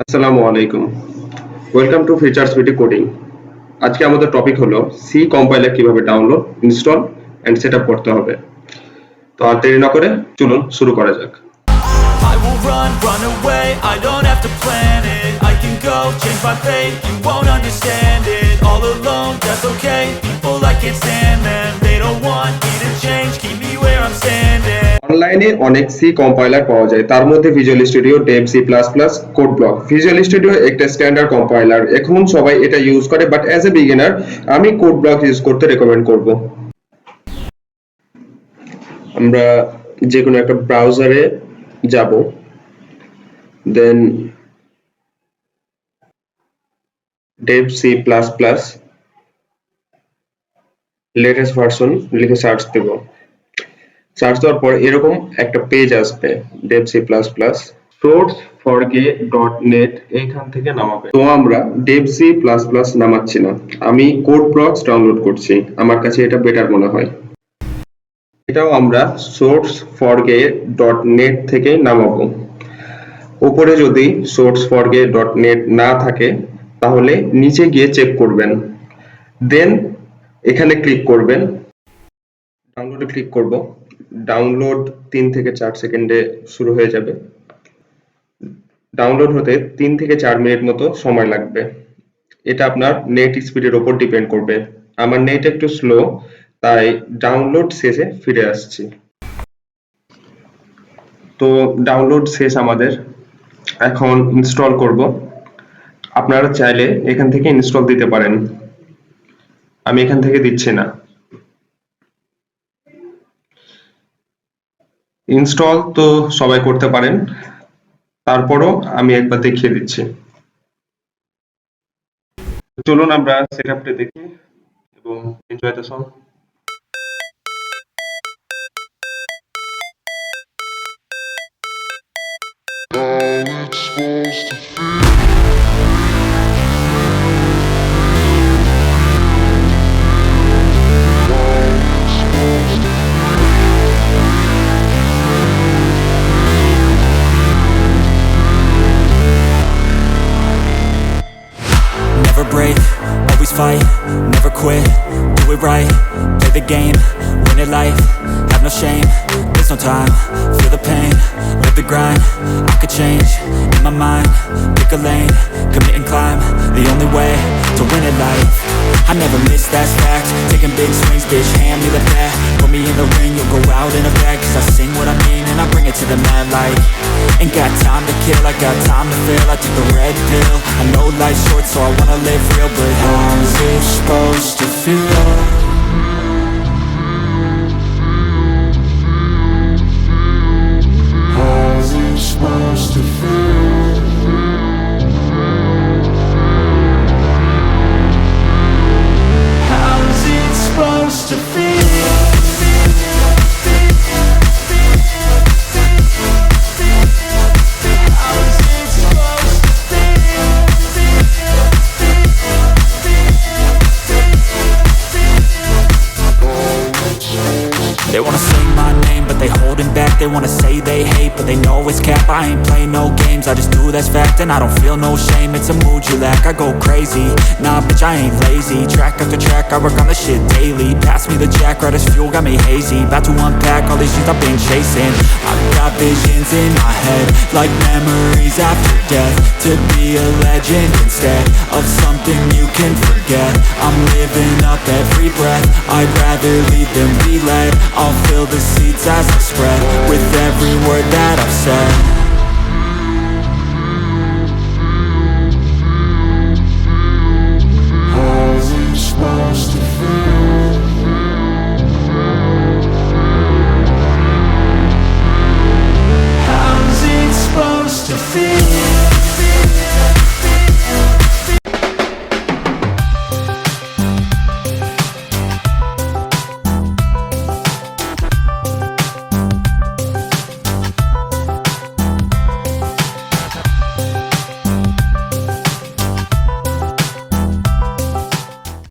আসসালামু আলাইকুম। Welcome to FuturesBD coding. আজকে আমাদের টপিক হলো সি কম্পাইলার কিভাবে ডাউনলোড, ইনস্টল এন্ড সেটআপ করতে হবে। তো আর দেরি না করে চলুন শুরু করা যাক। I will run away, I don't have to plan it. I can go, change my fate, you won't understand it. All alone, that's okay, people I can't stand them. They don't want me to change, keep me where I'm standing. অনলাইনে অনেক C compiler পাওয়া যায়, তার মধ্যে visual studio, Dev C plus plus, code block. Visual studio একটা standard compiler, এখন সবাই এটা ইউজ করে, বাট অ্যাজ এ বিগিনার আমি কোড ব্লক ইউজ করতে রেকমেন্ড করব। আমরা যে কোনো একটা ব্রাউজারে যাব, then Dev C plus plus latest version লিখে সার্চ দেব। সার্চ দেওয়ার পর এরকম একটা পেজ আসবে, Dave C plus plus sourceforge.net, এইখান থেকে নামাবে। তো আমরা ডেভ সি প্লাস প্লাস নামাচ্ছি না, আমি কোড ব্লকস ডাউনলোড করছি, আমার কাছে এটা বেটার মনে হয়। এটাও আমরা sourceforge.net থেকে নামাবো। উপরে যদি sourceforge.net না থাকে তাহলে নিচে গিয়ে চেক করবেন, দেন এখানে ক্লিক করবেন, ডাউনলোডে ক্লিক করব। ডাউনলোড 3 থেকে 4 সেকেন্ডে শুরু হয়ে যাবে। ডাউনলোড হতে 3 থেকে 4 মিনিট মতো সময় লাগবে। এটা আপনার নেট স্পিডের উপর ডিপেন্ড করবে। আমার নেট একটু স্লো, তাই ডাউনলোড শেষে ফিরে আসছি। তো ডাউনলোড শেষ আমাদের, এখন ইনস্টল করব। আপনারা চাইলে এখান থেকে ইনস্টল দিতে পারেন, আমি এখান থেকে দিচ্ছি না। ইনস্টল তো সবাই করতে পারেন, তারপরও আমি একবার দেখিয়ে দিচ্ছি। চলুন আমরা সেটআপটা দেখি এবং enjoy the song. Never break, always fight, never quit, do it right, play the game, win it life, have no shame, there's no time, feel the pain, live the grind, I could change, in my mind, pick a lane, commit and climb, the only way to win at life. I never miss, that's fact, taking big swings, bitch, hand me the bat, put me in the ring, you'll go out in a bag, cause I sing what I mean and I bring it to the mad light. Ain't got time to kill, I got time to feel, I took the red pill, I know life's short so I wanna live real, but how's it supposed to feel? How's it supposed to feel? How's it supposed to feel? They wanna say my name, but they holding back. They wanna say they hate, but they know it's cap. I ain't play no games, I just do that's fact. And I don't feel no shame, it's a mood you lack. I go crazy, nah bitch I ain't lazy. Track after track, I work on this shit daily. Pass me the jack, right as fuel, got me hazy. About to unpack all these shit I've been chasing. I've got visions in my head, like memories after death. To be a legend instead of something you can forget. I'm living up every breath, I'd rather lead than be led. I'll fill the seats as I spread with every word that I've said.